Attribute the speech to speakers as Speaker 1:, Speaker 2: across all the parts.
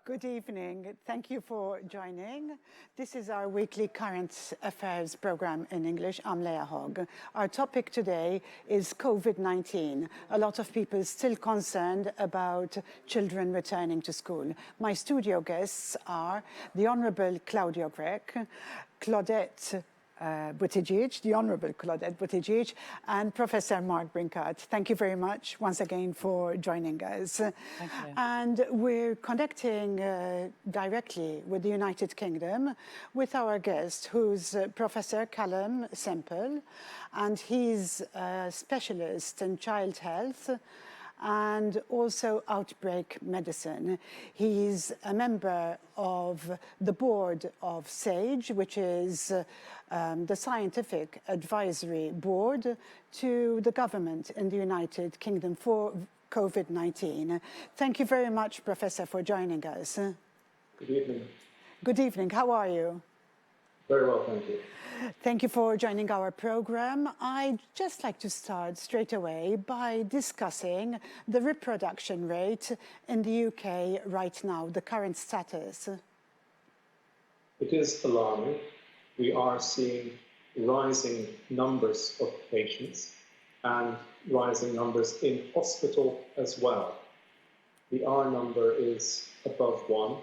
Speaker 1: Good evening. Thank you for joining. This is our weekly current affairs program in English. I'm Leah Hogg. Our topic today is COVID-19. A lot of people still concerned about children returning to school. My studio guests are the Honourable Claudio Grech, Claudette Buttigieg, the Honourable Claudette Buttigieg, and Professor Mark Brincat. Thank you very much once again for joining us.
Speaker 2: Thank you.
Speaker 1: And we're connecting directly with the United Kingdom with our guest, who's Professor Calum Semple, and he's a specialist in child health and also outbreak medicine. He's a member of the board of SAGE, which is the scientific advisory board to the government in the United Kingdom for COVID-19. Thank you very much, Professor, for joining us.
Speaker 3: Good evening.
Speaker 1: Good evening. How are you?
Speaker 3: Very well, thank you.
Speaker 1: Thank you for joining our program. I'd just like to start straight away by discussing the reproduction rate in the UK right now, the current status.
Speaker 3: It is alarming. We are seeing rising numbers of patients and rising numbers in hospital as well. The R number is above 1,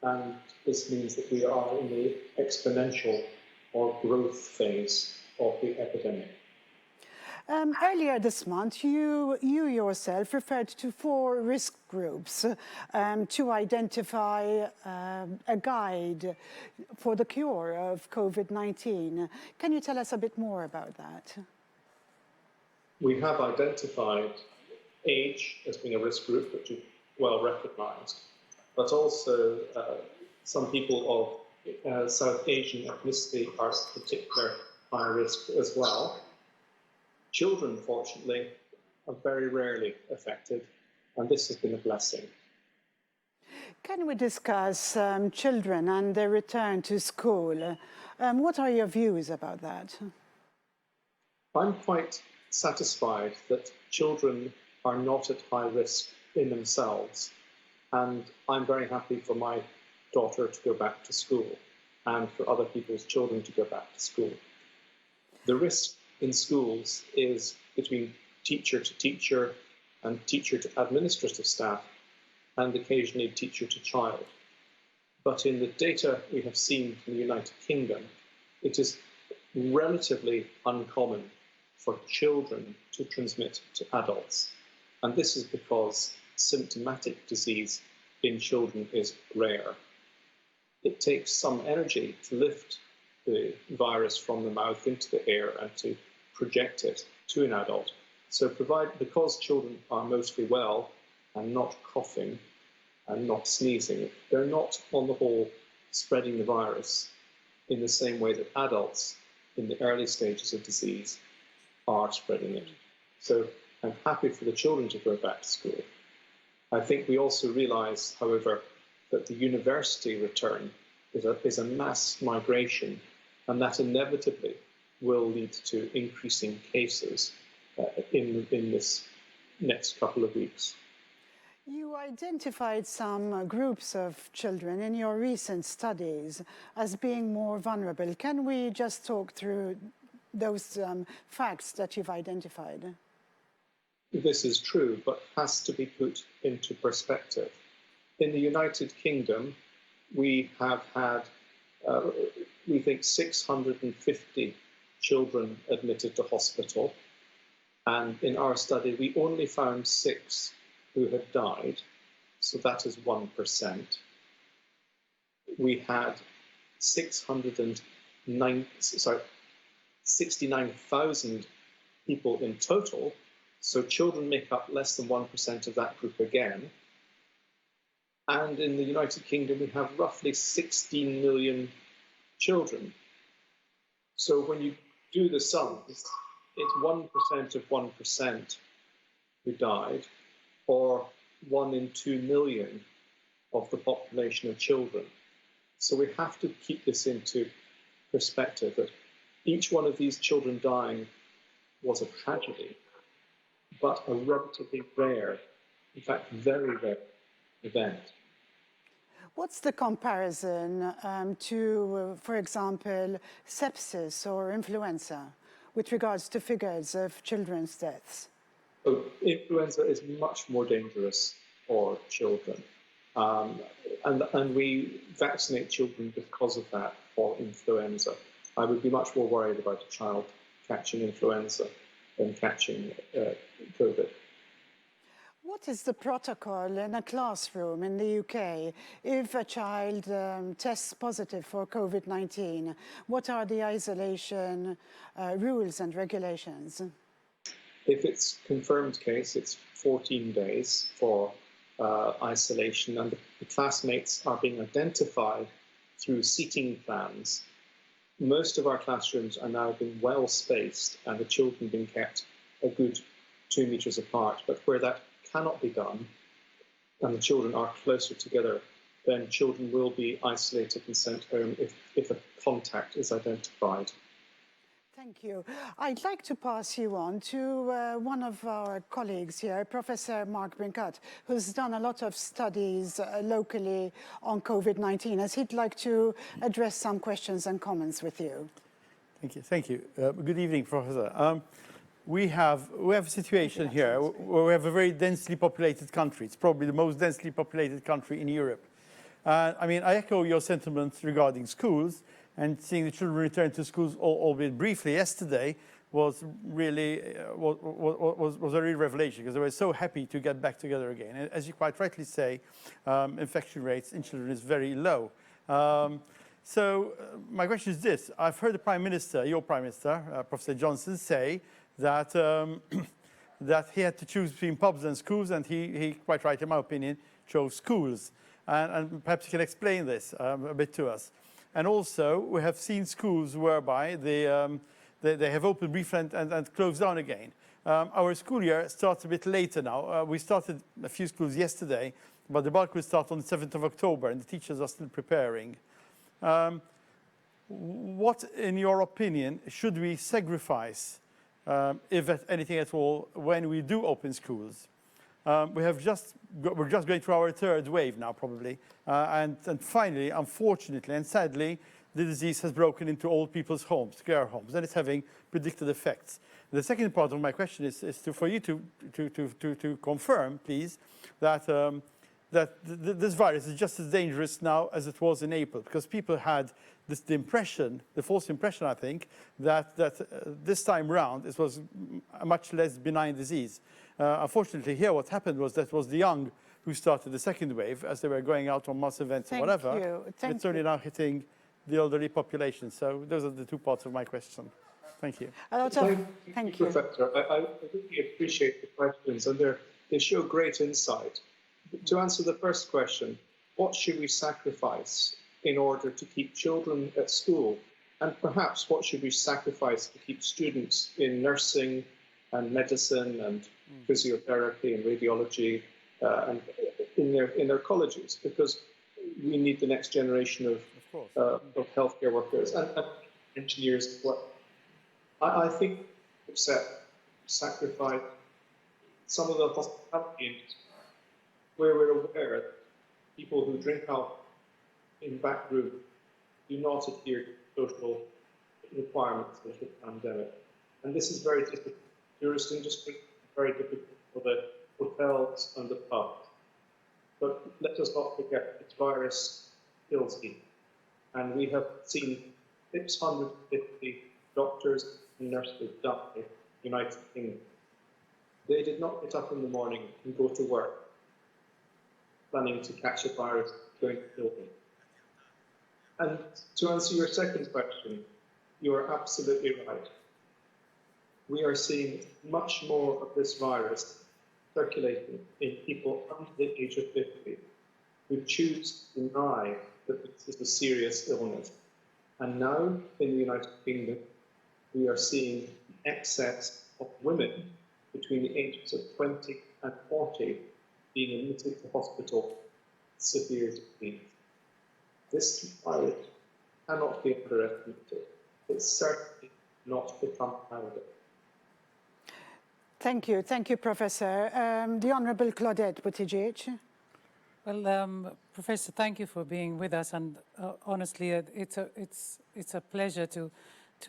Speaker 3: and this means that we are in the exponential or growth phase of the epidemic.
Speaker 1: Earlier this month, you yourself referred to 4 risk groups to identify a guide for the cure of COVID-19. Can you tell us a bit more about that?
Speaker 3: We have identified age as being a risk group, which is well recognized, but also some people of South Asian ethnicity are particular high risk as well. Children, fortunately, are very rarely affected, and this has been a blessing.
Speaker 1: Can we discuss children and their return to school? What are your views about that?
Speaker 3: I'm quite satisfied that children are not at high risk in themselves, and I'm very happy for my daughter to go back to school and for other people's children to go back to school. The risk in schools is between teacher to teacher and teacher to administrative staff and occasionally teacher to child. But in the data we have seen from the United Kingdom, it is relatively uncommon for children to transmit to adults. And this is because symptomatic disease in children is rare. It takes some energy to lift the virus from the mouth into the air and to project it to an adult. So because children are mostly well and not coughing and not sneezing, they're not on the whole spreading the virus in the same way that adults in the early stages of disease are spreading it. So I'm happy for the children to go back to school. I think we also realize, however, that the university return is a mass migration, and that inevitably will lead to increasing cases in this next couple of weeks.
Speaker 1: You identified some groups of children in your recent studies as being more vulnerable. Can we just talk through those facts that you've identified?
Speaker 3: This is true, but has to be put into perspective. In the United Kingdom, we have had, we think, 650 children admitted to hospital. And in our study, we only found 6 who had died. So that is 1%. We had 69,000 people in total. So children make up less than 1% of that group again. And in the United Kingdom, we have roughly 16 million children. So when you do the sums, it's 1% of 1% who died, or 1 in 2 million of the population of children. So we have to keep this into perspective, that each one of these children dying was a tragedy, but a relatively rare, in fact, very rare event.
Speaker 1: What's the comparison to, for example, sepsis or influenza with regards to figures of children's deaths?
Speaker 3: So influenza is much more dangerous for children. And we vaccinate children because of that for influenza. I would be much more worried about a child catching influenza than catching COVID.
Speaker 1: What is the protocol in a classroom in the UK if a child tests positive for COVID-19? What are the isolation rules and regulations?
Speaker 3: If it's a confirmed case, it's 14 days for isolation, and the classmates are being identified through seating plans. Most of our classrooms are now being well spaced and the children being kept a good 2 meters apart. But where that cannot be done and the children are closer together, then children will be isolated and sent home if a contact is identified.
Speaker 1: Thank you. I'd like to pass you on to one of our colleagues here, Professor Brincat, who's done a lot of studies locally on COVID-19, as he'd like to address some questions and comments with you.
Speaker 2: Thank you. Thank you. Good evening, Professor. We have a situation here where we have a very densely populated country. It's probably the most densely populated country in Europe. I mean, I echo your sentiments regarding schools, and seeing the children return to schools, albeit briefly, yesterday was really was a real revelation, because they were so happy to get back together again. And as you quite rightly say, infection rates in children is very low. So my question is this: I've heard the Prime Minister, your Prime Minister, Professor Johnson, say that that he had to choose between pubs and schools, and he quite right, in my opinion, chose schools. And perhaps you can explain this a bit to us. And also, we have seen schools whereby they have opened briefly and closed down again. Our school year starts a bit later now. We started a few schools yesterday, but the bulk will start on the 7th of October, and the teachers are still preparing. What, in your opinion, should we sacrifice, if anything at all, when we do open schools? We're just going through our third wave now, probably. And finally, unfortunately and sadly, the disease has broken into old people's homes, care homes, and it's having predicted effects. The second part of my question is for you to confirm, please, that this virus is just as dangerous now as it was in April, because people had the false impression, I think, that this time round it was a much less benign disease. Unfortunately, here what happened was that it was the young who started the second wave as they were going out on mass events or whatever. It's only now hitting the elderly population. So those are the two parts of my question. Thank you.
Speaker 3: Thank you, Professor. I really appreciate the questions, and they show great insight. To answer the first question, what should we sacrifice in order to keep children at school? And perhaps what should we sacrifice to keep students in nursing and medicine and physiotherapy and radiology and in their colleges? Because we need the next generation of healthcare workers and engineers as well. I think we've sacrifice some of the hospitality industry, where we're aware that people who drink alcohol in back rooms do not adhere to social requirements of the pandemic. And this is very difficult. Tourist industry, very difficult for the hotels and the pubs. But let us not forget, this virus kills people. And we have seen 650 doctors and nurses die in the United Kingdom. They did not get up in the morning and go to work planning to catch a virus going to kill them. And to answer your second question, you are absolutely right. We are seeing much more of this virus circulating in people under the age of 50 who choose to deny that this is a serious illness. And now in the United Kingdom, we are seeing excess of women between the ages of 20 and 40 being admitted to hospital with severe disease. This virus cannot be underestimated. It's certainly not become powder.
Speaker 1: Thank you, Professor. The Honourable Claudette Buttigieg.
Speaker 4: Well, Professor, thank you for being with us, and honestly, it's a pleasure to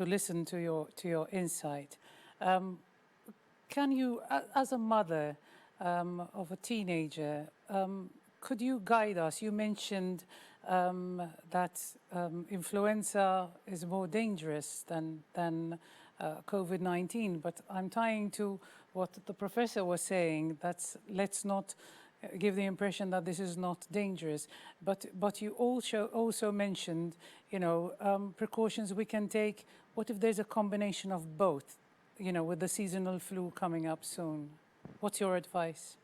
Speaker 4: listen to your insight. Can you, as a mother of a teenager, could you guide us? You mentioned that influenza is more dangerous than COVID-19, but I'm tying to what the professor was saying. Let's not give the impression that this is not dangerous. But you also mentioned, precautions we can take. What if there's a combination of both, with the seasonal flu coming up soon? What's your advice?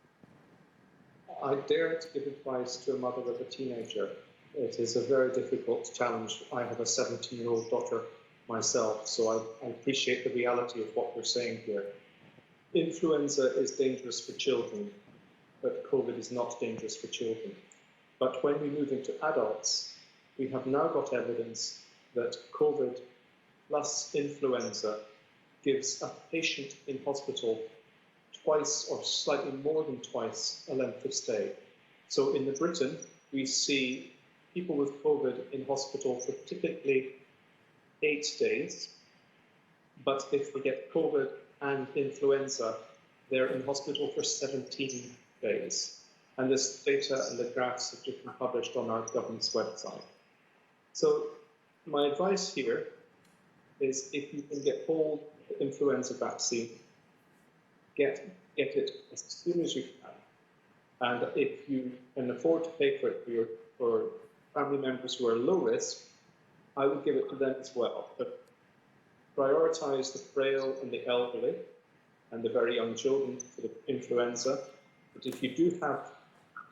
Speaker 3: I dare to give advice to a mother with a teenager. It is a very difficult challenge. I have a 17-year-old daughter myself, so I appreciate the reality of what we're saying here. Influenza is dangerous for children, but COVID is not dangerous for children. But when we move into adults, we have now got evidence that COVID plus influenza gives a patient in hospital twice or slightly more than twice a length of stay. So in Britain, we see people with COVID in hospital for typically 8 days, but if they get COVID and influenza, they're in hospital for 17 days. And this data and the graphs have just been published on our government's website. So my advice here is if you can get hold of the influenza vaccine, get it as soon as you can. And if you can afford to pay for it for family members who are low risk, I would give it to them as well. But prioritize the frail and the elderly and the very young children for the influenza. But if you do have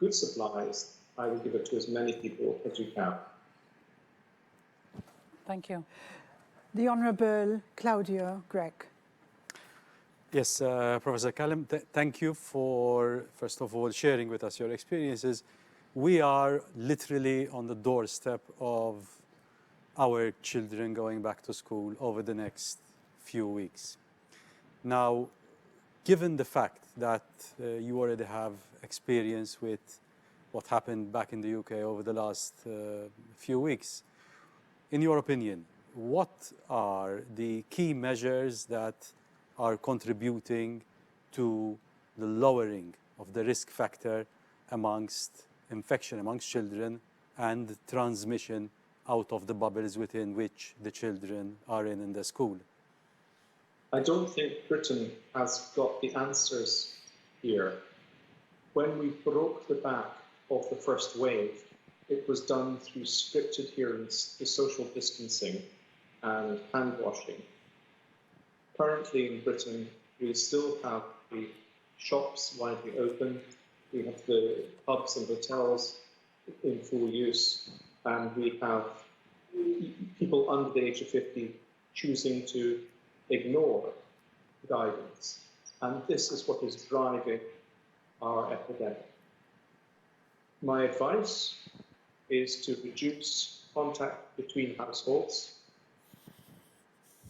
Speaker 3: good supplies, I would give it to as many people as you can.
Speaker 4: Thank you.
Speaker 1: The Honourable Claudio Grech.
Speaker 5: Yes, Professor Calum, thank you for, first of all, sharing with us your experiences. We are literally on the doorstep of our children going back to school over the next few weeks. Now, given the fact that you already have experience with what happened back in the UK over the last few weeks, in your opinion, what are the key measures that are contributing to the lowering of the risk factor amongst infection amongst children and transmission out of the bubbles within which the children are in the school?
Speaker 3: I don't think Britain has got the answers here. When we broke the back of the first wave, it was done through strict adherence to social distancing and hand washing. Currently in Britain, we still have the shops widely open, we have the pubs and hotels in full use, and we have people under the age of 50 choosing to ignore guidance. And this is what is driving our epidemic. My advice is to reduce contact between households,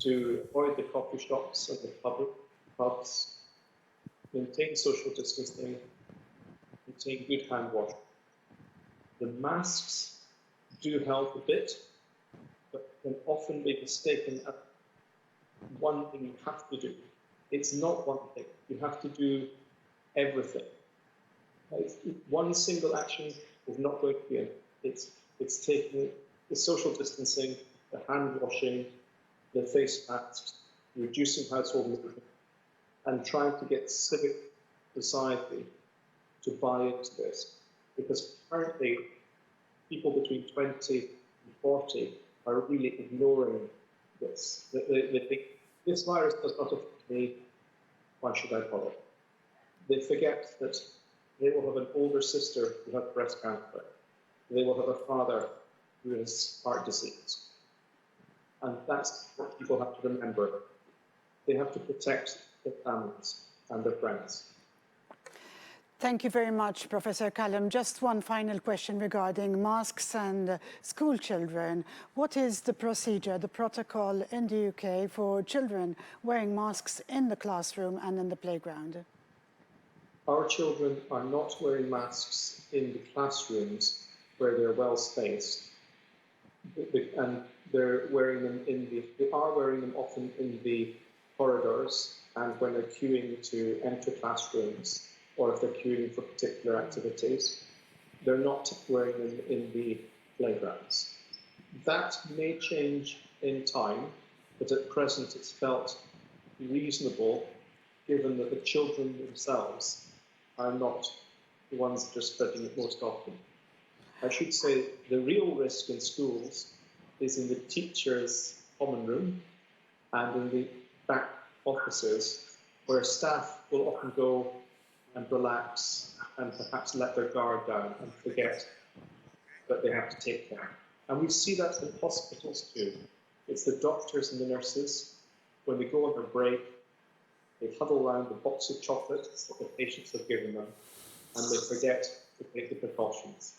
Speaker 3: to avoid the coffee shops and the public pubs, maintain social distancing, maintain good hand washing. The masks do help a bit, but can often be mistaken as one thing you have to do. It's not one thing. You have to do everything. One single action is not going to be enough. It's taking the social distancing, the hand washing, the face masks, reducing household movement, and trying to get civic society to buy into this. Because currently, people between 20 and 40 are really ignoring this. They think, this virus does not affect me, why should I bother? They forget that they will have an older sister who has breast cancer. They will have a father who has heart disease. And that's what people have to remember. They have to protect their families and their friends.
Speaker 1: Thank you very much, Professor Calum. Just one final question regarding masks and school children. What is the procedure, the protocol in the UK for children wearing masks in the classroom and in the playground?
Speaker 3: our children are not wearing masks in the classrooms where they're well spaced, and they are wearing them often in the corridors and when they're queuing to enter classrooms, or if they're queuing for particular activities. They're not wearing them in the playgrounds. That may change in time, but at present it's felt reasonable, given that the children themselves are not the ones that are spreading it most often. I should say the real risk in schools is in the teachers' common room and in the back offices, where staff will often go and relax and perhaps let their guard down and forget that they have to take care. And we see that in hospitals too. It's the doctors and the nurses, when they go on their break, they huddle around the box of chocolates that the patients have given them, and they forget to take the precautions.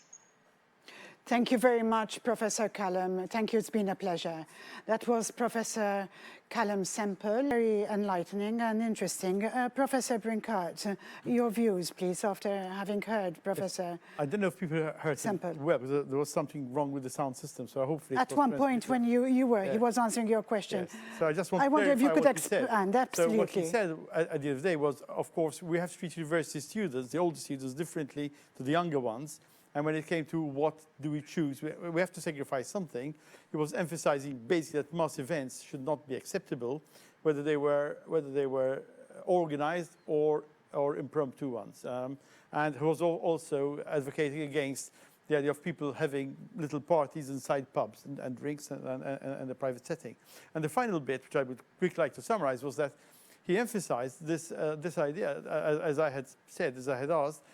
Speaker 1: Thank you very much, Professor Calum. Thank you, it's been a pleasure. That was Professor Calum Semple, very enlightening and interesting. Professor Brincat, your views, please, after having heard Professor
Speaker 2: I don't know if people heard
Speaker 1: Semple.
Speaker 2: Well, there was something wrong with the sound system, so hopefully...
Speaker 1: At one point when you were, he was answering your question.
Speaker 2: Yes. So I just want to
Speaker 1: wonder if you could
Speaker 2: clarify what he
Speaker 1: expand,
Speaker 2: said.
Speaker 1: absolutely.
Speaker 2: So what he said at the end of the day was, of course, we have to treat university students, the older students, differently to the younger ones. And when it came to what do we choose, we have to sacrifice something. He was emphasizing basically that mass events should not be acceptable, whether they were organized or impromptu ones. And he was also advocating against the idea of people having little parties inside pubs and drinks and a private setting. And the final bit, which I would quickly like to summarize, was that he emphasized this idea, as I had said, as I had asked.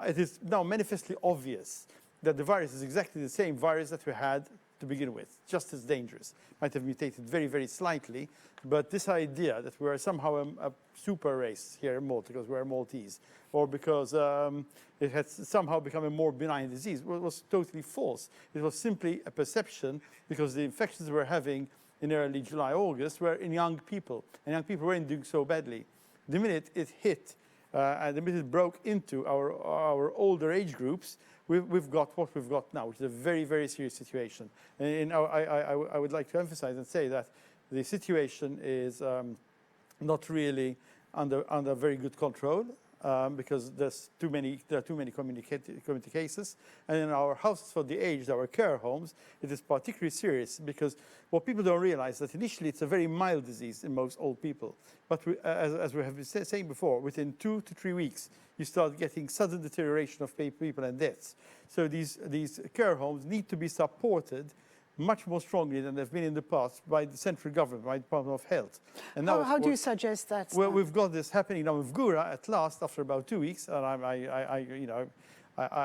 Speaker 2: It is now manifestly obvious that the virus is exactly the same virus that we had to begin with, just as dangerous. Might have mutated very, very slightly, but this idea that we are somehow a super race here in Malta because we are Maltese, or because it had somehow become a more benign disease, was totally false. It was simply a perception because the infections we're having in early July, August were in young people, and young people weren't doing so badly. The minute it hit, and the minute it broke into our older age groups, we've got what we've got now, which is a very, very serious situation. And I would like to emphasize and say that the situation is not really under very good control. Because there are too many community cases. And in our houses for the aged, our care homes, it is particularly serious because what people don't realize that initially it's a very mild disease in most old people. But as we have been saying before, within 2 to 3 weeks, you start getting sudden deterioration of people and deaths. So these care homes need to be supported much more strongly than they've been in the past by the central government, by the Department of Health. And now,
Speaker 1: how do you suggest that?
Speaker 2: Well, we've got this happening now with Gura at last after about 2 weeks, and I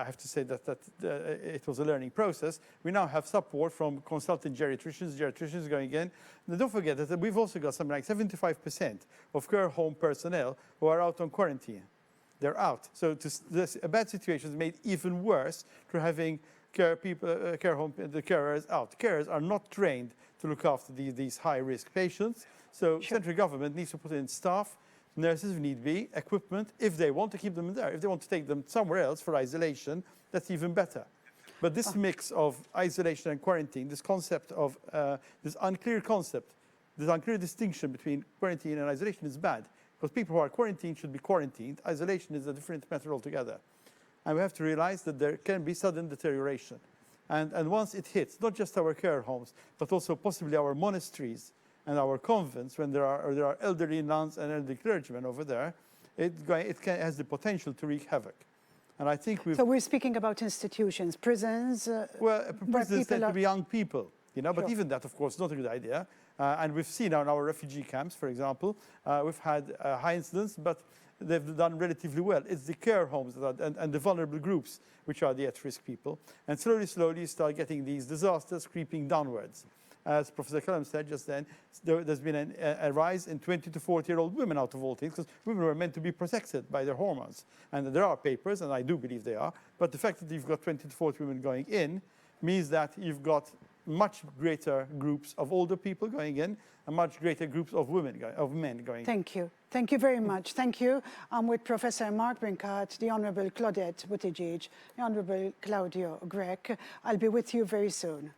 Speaker 2: have to say that it was a learning process. We now have support from consultant geriatricians going in. And don't forget that we've also got something like 75% of care home personnel who are out on quarantine. They're out. So a bad situation is made even worse through having care home, the carers out. Carers are not trained to look after these high-risk patients. So central government needs to put in staff, nurses if need be, equipment, if they want to keep them there. If they want to take them somewhere else for isolation, that's even better. But this mix of isolation and quarantine, this concept of, this unclear distinction between quarantine and isolation is bad. Because people who are quarantined should be quarantined. Isolation is a different matter altogether. And we have to realize that there can be sudden deterioration. And once it hits, not just our care homes, but also possibly our monasteries and our convents, when there are elderly nuns and elderly clergymen over there, it has the potential to wreak havoc. And I think
Speaker 1: So we're speaking about institutions, prisons?
Speaker 2: Well, prisons tend to be young people, but even that, of course, is not a good idea. And we've seen in our refugee camps, for example, we've had high incidence, but they've done relatively well. It's the care homes and the vulnerable groups which are the at-risk people. And slowly, you start getting these disasters creeping downwards. As Professor Calum said just then, there's been a rise in 20 to 40-year-old women out of all things, because women were meant to be protected by their hormones. And there are papers, and I do believe they are, but the fact that you've got 20 to 40 women going in means that you've got much greater groups of older people going in and much greater groups of men going in.
Speaker 1: Thank you. Thank you very much. Thank you. I'm with Professor Mark Brincat, the Honourable Claudette Buttigieg, the Honourable Claudio Grech. I'll be with you very soon.